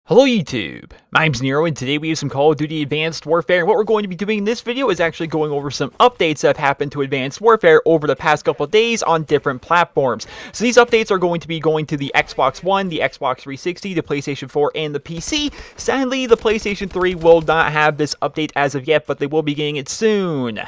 Hello YouTube, my name's Nero and today we have some Call of Duty Advanced Warfare, and what we're going to be doing in this video is actually going over some updates that have happened to Advanced Warfare over the past couple of days on different platforms. So these updates are going to be going to the Xbox One, the Xbox 360, the PlayStation 4, and the PC. Sadly, the PlayStation 3 will not have this update as of yet, but they will be getting it soon.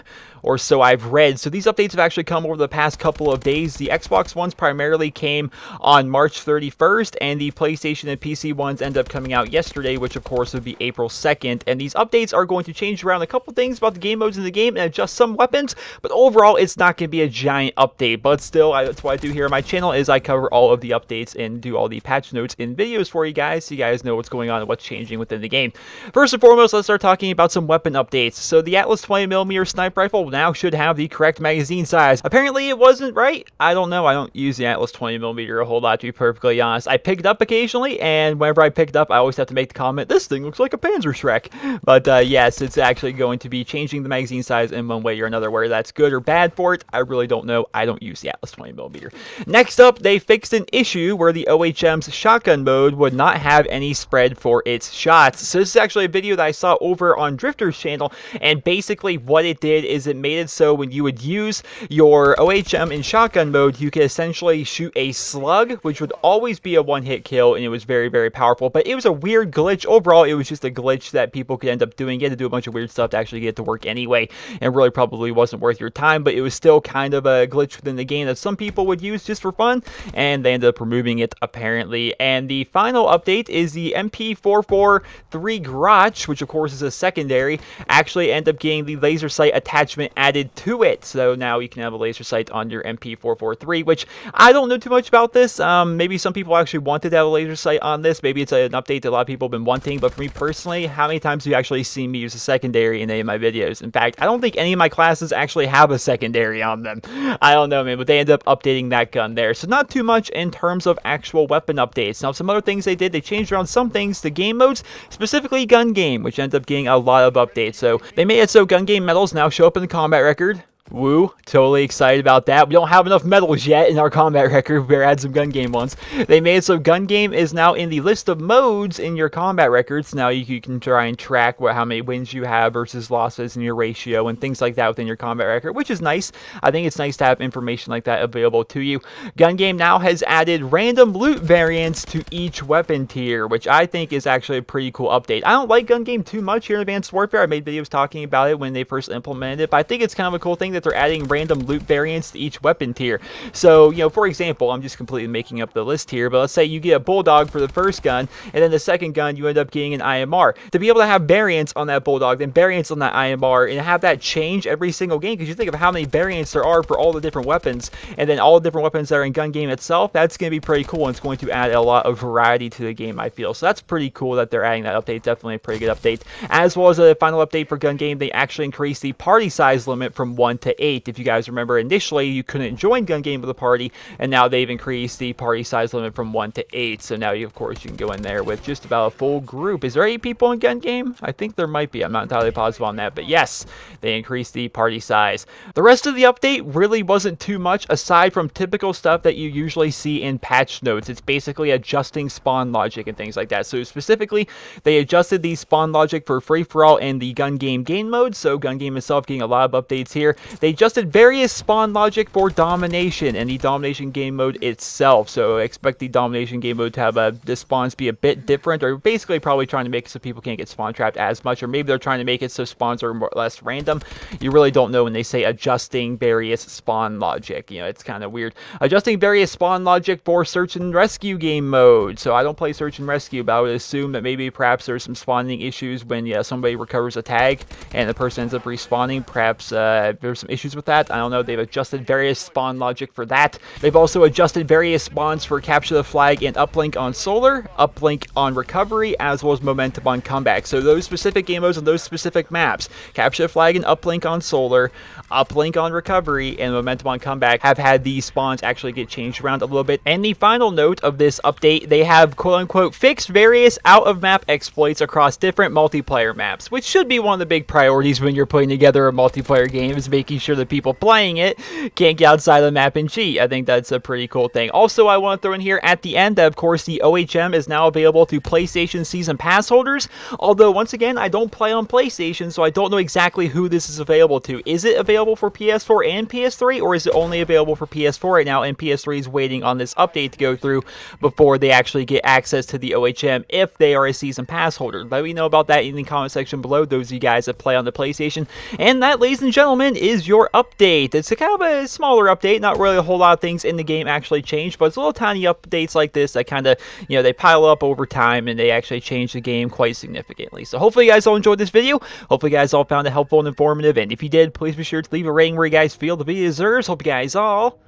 Or so I've read. So these updates have actually come over the past couple of days. The Xbox ones primarily came on March 31st, and the PlayStation and PC ones end up coming out yesterday, which of course would be April 2nd. And these updates are going to change around a couple things about the game modes in the game and adjust some weapons, but overall it's not going to be a giant update. But still, that's what I do here on my channel, is I cover all of the updates and do all the patch notes in videos for you guys, so you guys know what's going on and what's changing within the game. First and foremost, let's start talking about some weapon updates. So the Atlas 20mm sniper rifle now should have the correct magazine size. Apparently it wasn't right. I don't know. I don't use the Atlas 20mm a whole lot, to be perfectly honest. I pick it up occasionally, and whenever I pick it up, I always have to make the comment, this thing looks like a Panzerschreck. But yes, it's actually going to be changing the magazine size in one way or another. Whether that's good or bad for it, I really don't know. I don't use the Atlas 20mm. Next up, they fixed an issue where the OHM's shotgun mode would not have any spread for its shots. So this is actually a video that I saw over on Drifter's channel, and basically what it did is it made it so when you would use your OHM in shotgun mode, you could essentially shoot a slug, which would always be a one-hit kill, and it was very, very powerful. But it was a weird glitch. Overall, it was just a glitch that people could end up doing. You had to do a bunch of weird stuff to actually get it to work anyway, and really probably wasn't worth your time, but it was still kind of a glitch within the game that some people would use just for fun, and they ended up removing it, apparently. And the final update is the MP443 Grotch, which of course is a secondary, actually ended up getting the laser sight attachment added to it. So now you can have a laser sight on your MP443, which I don't know too much about this. Maybe some people actually wanted to have a laser sight on this. Maybe it's an update that a lot of people have been wanting, but for me personally, how many times have you actually seen me use a secondary in any of my videos? In fact, I don't think any of my classes actually have a secondary on them. I don't know, man, but they end up updating that gun there. So not too much in terms of actual weapon updates. Now, some other things they did, they changed around some things to game modes, specifically gun game, which ended up getting a lot of updates. So they made it so gun game medals now show up in the combat record. Woo, totally excited about that. We don't have enough medals yet in our combat record. We better add some gun game ones. They made it so gun game is now in the list of modes in your combat records. Now you can try and track how many wins you have versus losses in your ratio and things like that within your combat record, which is nice. I think it's nice to have information like that available to you. Gun game now has added random loot variants to each weapon tier, which I think is actually a pretty cool update. I don't like gun game too much here in Advanced Warfare. I made videos talking about it when they first implemented it, but I think it's kind of a cool thing that they're adding random loot variants to each weapon tier. So, you know, for example, I'm just completely making up the list here, but let's say you get a Bulldog for the first gun, and then the second gun you end up getting an IMR. To be able to have variants on that Bulldog, then variants on that IMR, and have that change every single game, because you think of how many variants there are for all the different weapons, and then all the different weapons that are in gun game itself, that's going to be pretty cool, and it's going to add a lot of variety to the game, I feel. So that's pretty cool that they're adding that update. Definitely a pretty good update. As well as a final update for gun game, they actually increased the party size limit from 1 to 8. If you guys remember, initially you couldn't join gun game with a party, and now they've increased the party size limit from 1 to 8. So now of course you can go in there with just about a full group. Is there 8 people in gun game? I think there might be. I'm not entirely positive on that, but yes, they increased the party size. The rest of the update really wasn't too much aside from typical stuff that you usually see in patch notes. It's basically adjusting spawn logic and things like that. So specifically, they adjusted the spawn logic for free-for-all and the gun game game mode. So gun game itself getting a lot of updates here. They adjusted various spawn logic for domination and the domination game mode itself. So expect the domination game mode to have the spawns be a bit different, or basically probably trying to make it so people can't get spawn trapped as much, or maybe they're trying to make it so spawns are more or less random. You really don't know when they say adjusting various spawn logic. You know, it's kind of weird. Adjusting various spawn logic for search and rescue game mode. So I don't play search and rescue, but I would assume that maybe perhaps there's some spawning issues when somebody recovers a tag and the person ends up respawning. Perhaps there's some issues with that. I don't know. They've adjusted various spawn logic for that. They've also adjusted various spawns for capture the flag and uplink on solar, uplink on recovery, as well as momentum on comeback. So those specific game modes on those specific maps, capture the flag and uplink on solar, uplink on recovery, and momentum on comeback, have had these spawns actually get changed around a little bit. And the final note of this update, they have quote-unquote fixed various out-of-map exploits across different multiplayer maps, which should be one of the big priorities when you're putting together a multiplayer game, is making making sure that people playing it can't get outside of the map and cheat. I think that's a pretty cool thing. Also, I want to throw in here at the end that, of course, the OHM is now available to PlayStation Season Pass holders. Although, once again, I don't play on PlayStation, so I don't know exactly who this is available to. Is it available for PS4 and PS3, or is it only available for PS4 right now, and PS3 is waiting on this update to go through before they actually get access to the OHM if they are a Season Pass holder? Let me know about that in the comment section below, those of you guys that play on the PlayStation. And that, ladies and gentlemen, is your update. It's a kind of a smaller update, not really a whole lot of things in the game actually changed, but it's little tiny updates like this that kind of, you know, they pile up over time and they actually change the game quite significantly. So hopefully you guys all enjoyed this video. Hopefully you guys all found it helpful and informative, and if you did, please be sure to leave a rating where you guys feel the video deserves. Hope you guys all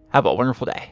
have a wonderful day.